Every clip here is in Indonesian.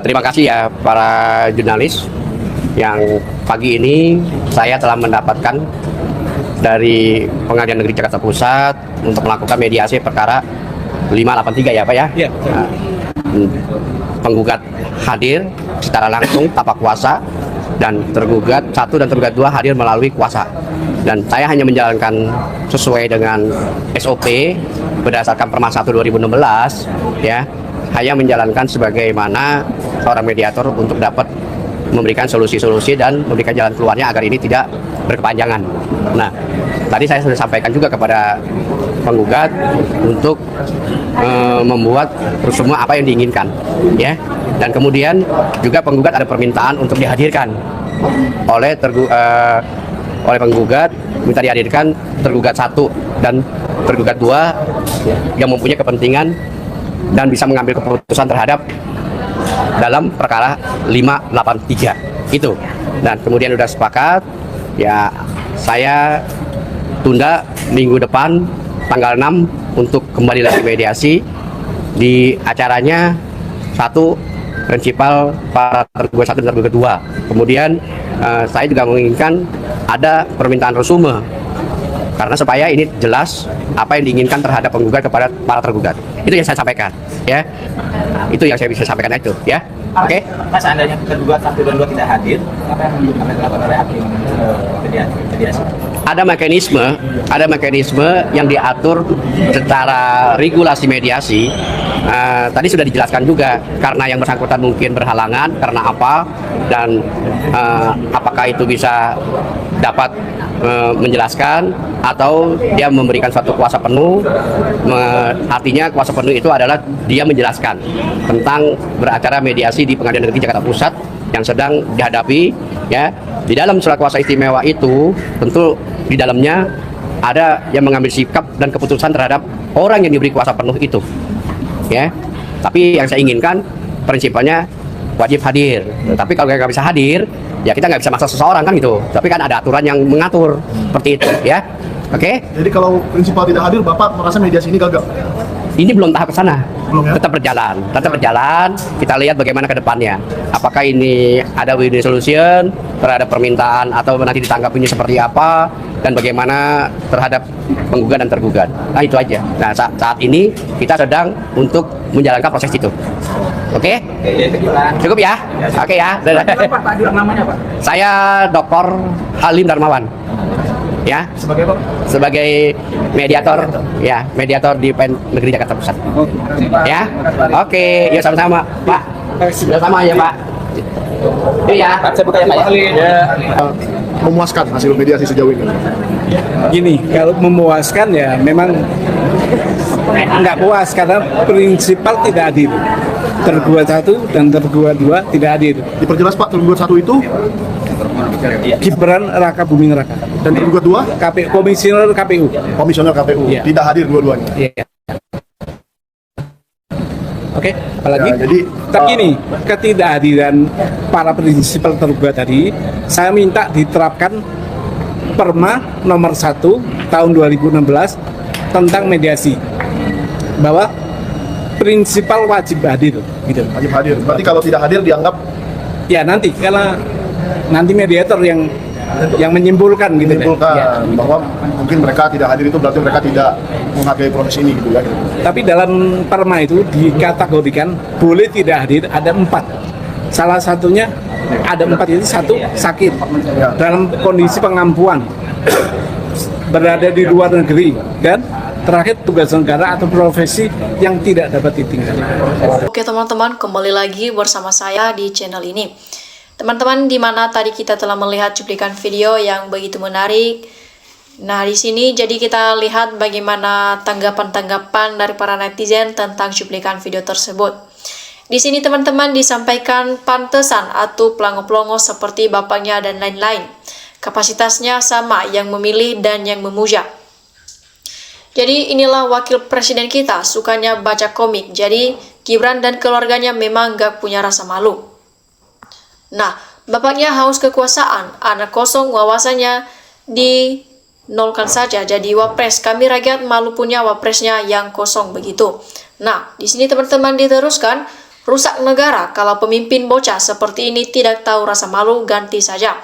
Terima kasih ya para jurnalis yang pagi ini saya telah mendapatkan dari Pengadilan Negeri Jakarta Pusat untuk melakukan mediasi perkara 583 ya Pak ya. Iya. Penggugat hadir secara langsung tanpa kuasa dan tergugat 1 dan tergugat 2 hadir melalui kuasa. Dan saya hanya menjalankan sesuai dengan SOP berdasarkan Perma 1 2016 ya. Hanya menjalankan sebagaimana seorang mediator untuk dapat memberikan solusi-solusi dan memberikan jalan keluarnya agar ini tidak berkepanjangan. Nah, tadi saya sudah sampaikan juga kepada penggugat untuk membuat semua apa yang diinginkan, ya. Dan kemudian juga penggugat ada permintaan untuk dihadirkan oleh penggugat, minta dihadirkan tergugat 1 dan tergugat 2 yang mempunyai kepentingan dan bisa mengambil keputusan terhadap dalam perkara 583 itu. Dan kemudian sudah sepakat ya, saya tunda minggu depan tanggal 6 untuk kembali lagi mediasi di acaranya 1 prinsipal para tergugat 1 dan tergugat 2. Kemudian saya juga menginginkan ada permintaan resume karena supaya ini jelas apa yang diinginkan terhadap penggugat kepada para tergugat. Itu yang saya sampaikan, ya. Itu yang saya bisa sampaikan itu, ya. Oke. Mas, seandainya tergugat 1 dan 2 tidak hadir, apa yang dilakukan oleh hakim mediasi? Ada mekanisme yang diatur secara regulasi mediasi. Tadi sudah dijelaskan juga karena yang bersangkutan mungkin berhalangan karena apa dan apakah itu bisa dapat menjelaskan atau dia memberikan suatu kuasa penuh. Artinya kuasa penuh itu adalah dia menjelaskan tentang beracara mediasi di Pengadilan Negeri Jakarta Pusat yang sedang dihadapi, ya. Di dalam surat kuasa istimewa itu tentu di dalamnya ada yang mengambil sikap dan keputusan terhadap orang yang diberi kuasa penuh itu, ya. Tapi yang saya inginkan prinsipnya wajib hadir. Tapi kalau nggak bisa hadir, ya kita nggak bisa maksa seseorang kan gitu. Tapi kan ada aturan yang mengatur seperti itu, ya. Oke? Jadi kalau prinsipal tidak hadir, Bapak merasa mediasi ini gagal? Ini belum tahap ke sana. Belum, ya? Tetap berjalan. Kita lihat bagaimana ke depannya. Apakah ini ada win-win solution terhadap permintaan atau nanti ditanggapinya seperti apa dan bagaimana terhadap penggugat dan tergugat. Nah, itu aja. Nah, saat ini kita sedang untuk menjalankan proses itu. Oke? Cukup ya? Oke ya. Pak, namanya Pak? Saya Dr. Halim Darmawan. Ya, Sebagai apa? sebagai mediator, ya, mediator di PN Negeri Jakarta Pusat. Ya, oke, ya sama-sama, Pak. Sama ya, Pak. Iya, saya buka ya, Pak. Ya. Memuaskan hasil mediasi sejauh ini? Gini, kalau memuaskan ya memang nggak puas karena prinsipal tidak hadir. Tergugat 1 dan tergugat 2 tidak hadir. Diperjelas Pak, tergugat 1 itu Gibran Raka Buming Raka dan tergugat 2 Komisioner KPU. komisioner KPU, Iya. tidak hadir dua-duanya. Iya. Oke, apalagi? Ya, jadi Gini, ketidakhadiran para prinsipal tergugat tadi, saya minta diterapkan Perma nomor 1 tahun 2016 tentang mediasi, bahwa prinsipal wajib hadir, gitu. wajib hadir. Berarti kalau tidak hadir dianggap Ya nanti, karena nanti mediator yang menyimpulkan gitu. menimbulkan Ya. bahwa mungkin mereka tidak hadir itu berarti mereka tidak menghargai proses ini gitu ya. Tapi dalam Perma itu dikategorikan boleh tidak hadir ada 4. Salah satunya ada 4 itu, 1 sakit dalam kondisi pengampuan, berada di luar negeri, dan terakhir tugas negara atau profesi yang tidak dapat ditinggalkan. Oke teman-teman, kembali lagi bersama saya di channel ini. Teman-teman, di mana tadi kita telah melihat cuplikan video yang begitu menarik. Nah, di sini jadi kita lihat bagaimana tanggapan-tanggapan dari para netizen tentang cuplikan video tersebut. Di sini teman-teman disampaikan pantesan atau pelongo-pelongo seperti bapaknya dan lain-lain. Kapasitasnya sama, yang memilih dan yang memuja. Jadi inilah wakil presiden kita, sukanya baca komik. Jadi Gibran dan keluarganya memang gak punya rasa malu. Nah, bapaknya haus kekuasaan, anak kosong wawasannya dinolkan saja jadi wapres. Kami rakyat malu punya wapresnya yang kosong begitu. Nah, di sini teman-teman diteruskan, rusak negara kalau pemimpin bocah seperti ini tidak tahu rasa malu, ganti saja.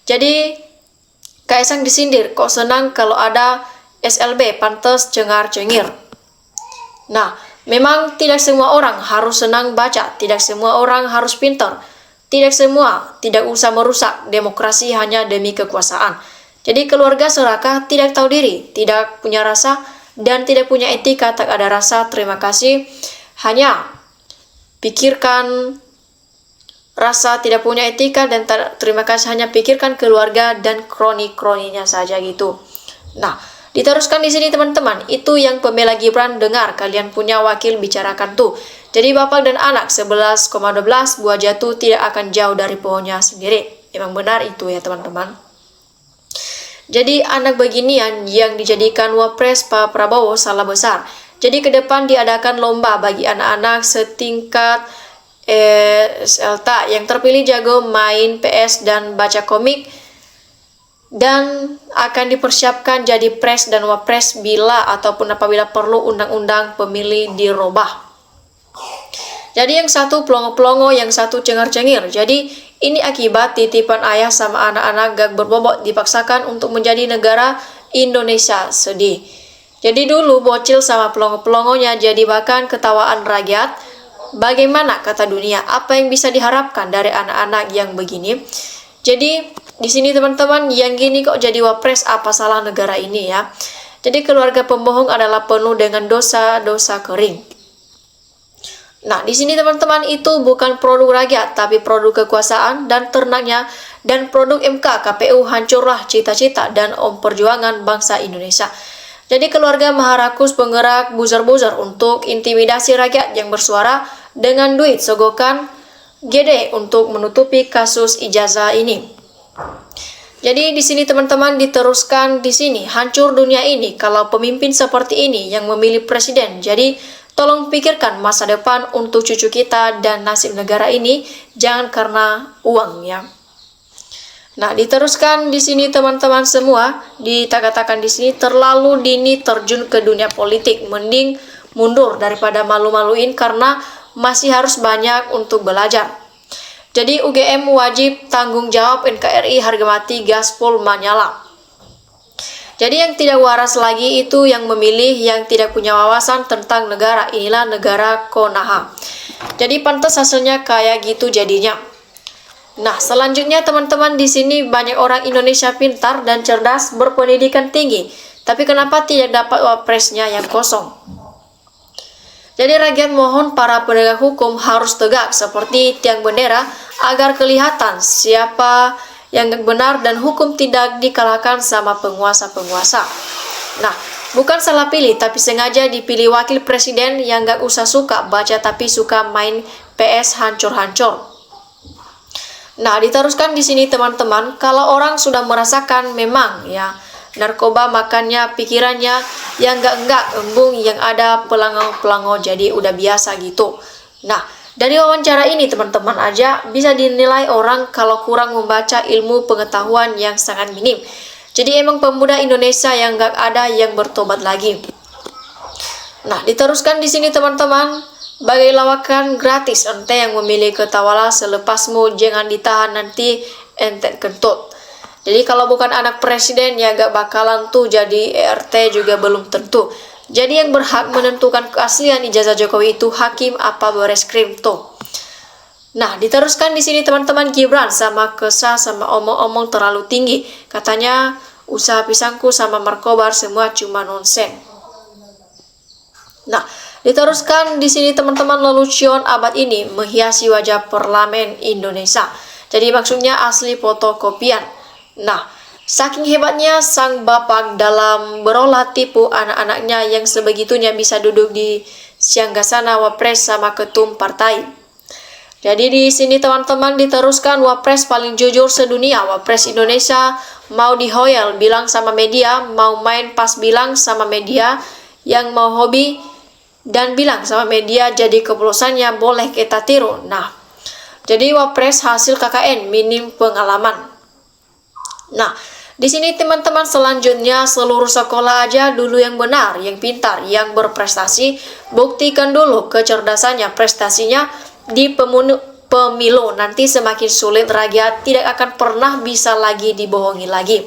Jadi Kaisang disindir, kok senang kalau ada SLB, pantas cengar-cengir. Nah, memang tidak semua orang harus senang baca, tidak semua orang harus pintar, tidak semua tidak usah merusak demokrasi hanya demi kekuasaan. Jadi keluarga serakah tidak tahu diri, tidak punya rasa, dan tidak punya etika, tak ada rasa terima kasih, hanya pikirkan rasa, tidak punya etika dan terima kasih, hanya pikirkan keluarga dan kroni-kroninya saja gitu. Nah, diteruskan di sini teman-teman, itu yang pembela Gibran dengar, kalian punya wakil bicarakan tuh. Jadi bapak dan anak 11,12 buah jatuh tidak akan jauh dari pohonnya sendiri. Emang benar itu ya teman-teman. Jadi anak beginian yang dijadikan wapres Pak Prabowo salah besar. Jadi ke depan diadakan lomba bagi anak-anak setingkat SLTA yang terpilih jago main PS dan baca komik, dan akan dipersiapkan jadi pres dan wapres bila ataupun apabila perlu undang-undang pemilih dirubah. Jadi yang satu pelongo-pelongo, yang satu cengar-cengir. Jadi ini akibat titipan ayah sama anak-anak gak berbobot dipaksakan untuk menjadi negara Indonesia. Sedih. Jadi dulu bocil sama pelongo-pelongonya jadi bahkan ketawaan rakyat. Bagaimana kata dunia? Apa yang bisa diharapkan dari anak-anak yang begini? Jadi di sini teman-teman, yang gini kok jadi wapres, apa salah negara ini ya? Jadi keluarga pembohong adalah penuh dengan dosa-dosa kering. Nah, di sini teman-teman, itu bukan produk rakyat, tapi produk kekuasaan dan ternaknya, dan produk MK, KPU, hancurlah cita-cita dan perjuangan bangsa Indonesia. Jadi keluarga Maharakus penggerak buzzer-buzzer untuk intimidasi rakyat yang bersuara dengan duit sogokan gede untuk menutupi kasus ijazah ini. Jadi di sini teman-teman diteruskan di sini, hancur dunia ini kalau pemimpin seperti ini yang memilih presiden. Jadi tolong pikirkan masa depan untuk cucu kita dan nasib negara ini, jangan karena uang ya. Nah, diteruskan di sini teman-teman semua, dikatakan di sini terlalu dini terjun ke dunia politik, mending mundur daripada malu-maluin karena masih harus banyak untuk belajar. Jadi UGM wajib tanggung jawab NKRI, harga mati gaspol menyala. Jadi yang tidak waras lagi itu yang memilih, yang tidak punya wawasan tentang negara. Inilah negara Konoha. Jadi pantas hasilnya kayak gitu jadinya. Nah, selanjutnya teman-teman, di sini banyak orang Indonesia pintar dan cerdas, berpendidikan tinggi, tapi kenapa tidak dapat wapresnya yang kosong? Jadi rakyat mohon para penegak hukum harus tegak seperti tiang bendera agar kelihatan siapa yang benar dan hukum tidak dikalahkan sama penguasa-penguasa. Nah, bukan salah pilih, tapi sengaja dipilih wakil presiden yang gak usah suka baca tapi suka main PS hancur-hancur. Nah, diteruskan di sini teman-teman, kalau orang sudah merasakan memang ya narkoba makannya pikirannya yang enggak embung, yang ada pelangau-pelangau, jadi udah biasa gitu. Nah, dari wawancara ini teman-teman aja bisa dinilai orang kalau kurang membaca ilmu pengetahuan yang sangat minim. Jadi emang pemuda Indonesia yang enggak ada yang bertobat lagi. Nah, diteruskan di sini teman-teman, bagai lawakan gratis ente yang memilih ketawala selepasmu, jangan ditahan nanti ente kentut. Jadi kalau bukan anak presiden ya gak bakalan tuh jadi ERT juga belum tentu. Jadi yang berhak menentukan keaslian ijazah Jokowi itu hakim apa Bareskrim tuh. Nah, diteruskan di sini teman-teman, Gibran sama Kesah sama omong-omong terlalu tinggi. Katanya usaha pisangku sama Markobar semua cuma nonsen. Nah, diteruskan di sini teman-teman, lelucon abad ini menghiasi wajah parlemen Indonesia. Jadi maksudnya asli fotokopian. Nah, saking hebatnya sang bapak dalam berolah tipu anak-anaknya yang sebegitunya bisa duduk di Siyanggasana wapres sama ketum partai. Jadi di sini teman-teman diteruskan, wapres paling jujur sedunia, wapres Indonesia, mau dihoyal bilang sama media, mau main pas bilang sama media, yang mau hobi dan bilang sama media jadi keputusannya boleh kita tiru. Nah, jadi wapres hasil KKN minim pengalaman. Nah, di sini teman-teman selanjutnya, seluruh sekolah aja dulu yang benar, yang pintar, yang berprestasi, buktikan dulu kecerdasannya, prestasinya, di pemilu nanti semakin sulit, rakyat tidak akan pernah bisa lagi dibohongi lagi.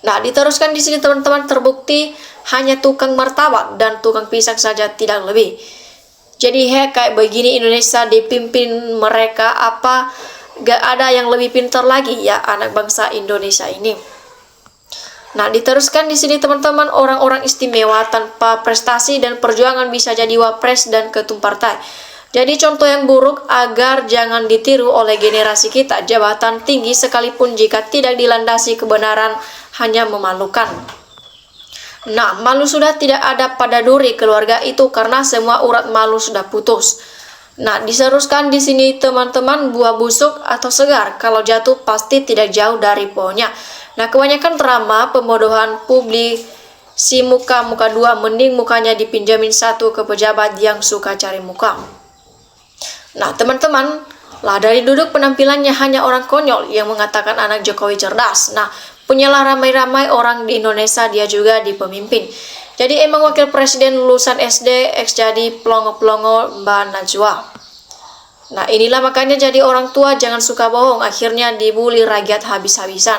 Nah, diteruskan di sini teman-teman, terbukti hanya tukang martabak dan tukang pisang saja, tidak lebih. Jadi kayak begini Indonesia dipimpin mereka, apa gak ada yang lebih pintar lagi ya anak bangsa Indonesia ini. Nah, diteruskan di sini teman-teman, orang-orang istimewa tanpa prestasi dan perjuangan bisa jadi wapres dan ketum partai. Jadi contoh yang buruk agar jangan ditiru oleh generasi kita. Jabatan tinggi sekalipun jika tidak dilandasi kebenaran hanya memalukan. Nah, malu sudah tidak ada pada duri keluarga itu karena semua urat malu sudah putus. Nah, diseruskan di sini teman-teman, buah busuk atau segar kalau jatuh pasti tidak jauh dari pohonnya. Nah, kebanyakan drama pembodohan publik si muka-muka dua, mending mukanya dipinjamin satu ke pejabat yang suka cari muka. Nah, teman-teman, lah dari duduk penampilannya hanya orang konyol yang mengatakan anak Jokowi cerdas. Nah, punyalah ramai-ramai orang di Indonesia, dia juga di pemimpin. Jadi emang wakil presiden lulusan SD, ex jadi pelongo-pelongo Mbak Najwa. Nah, inilah makanya jadi orang tua jangan suka bohong, akhirnya dibully rakyat habis-habisan.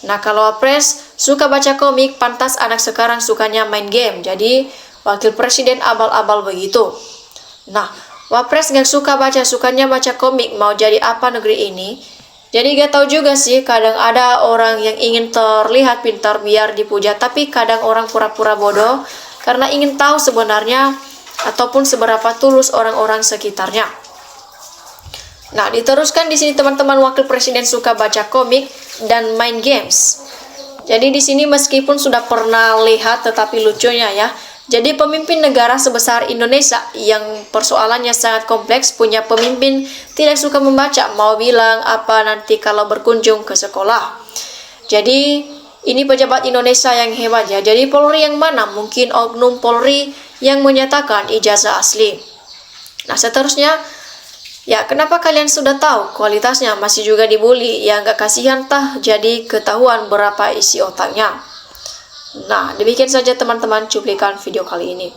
Nah, kalau wapres suka baca komik, pantas anak sekarang sukanya main game. Jadi wakil presiden abal-abal begitu. Nah, wapres gak suka baca, sukanya baca komik, mau jadi apa negeri ini? Jadi gak tahu juga sih, kadang ada orang yang ingin terlihat pintar biar dipuja, tapi kadang orang pura-pura bodoh karena ingin tahu sebenarnya ataupun seberapa tulus orang-orang sekitarnya. Nah, diteruskan di sini teman-teman, wakil presiden suka baca komik dan main games. Jadi di sini meskipun sudah pernah lihat tetapi lucunya ya. Jadi pemimpin negara sebesar Indonesia yang persoalannya sangat kompleks, punya pemimpin tidak suka membaca, mau bilang apa nanti kalau berkunjung ke sekolah. Jadi ini pejabat Indonesia yang hebat ya. Jadi Polri yang mana? Mungkin oknum Polri yang menyatakan ijazah asli. Nah, seterusnya, ya kenapa kalian sudah tahu kualitasnya masih juga dibully? Ya nggak kasihan tah, jadi ketahuan berapa isi otaknya. Nah, demikian saja teman-teman cuplikan video kali ini.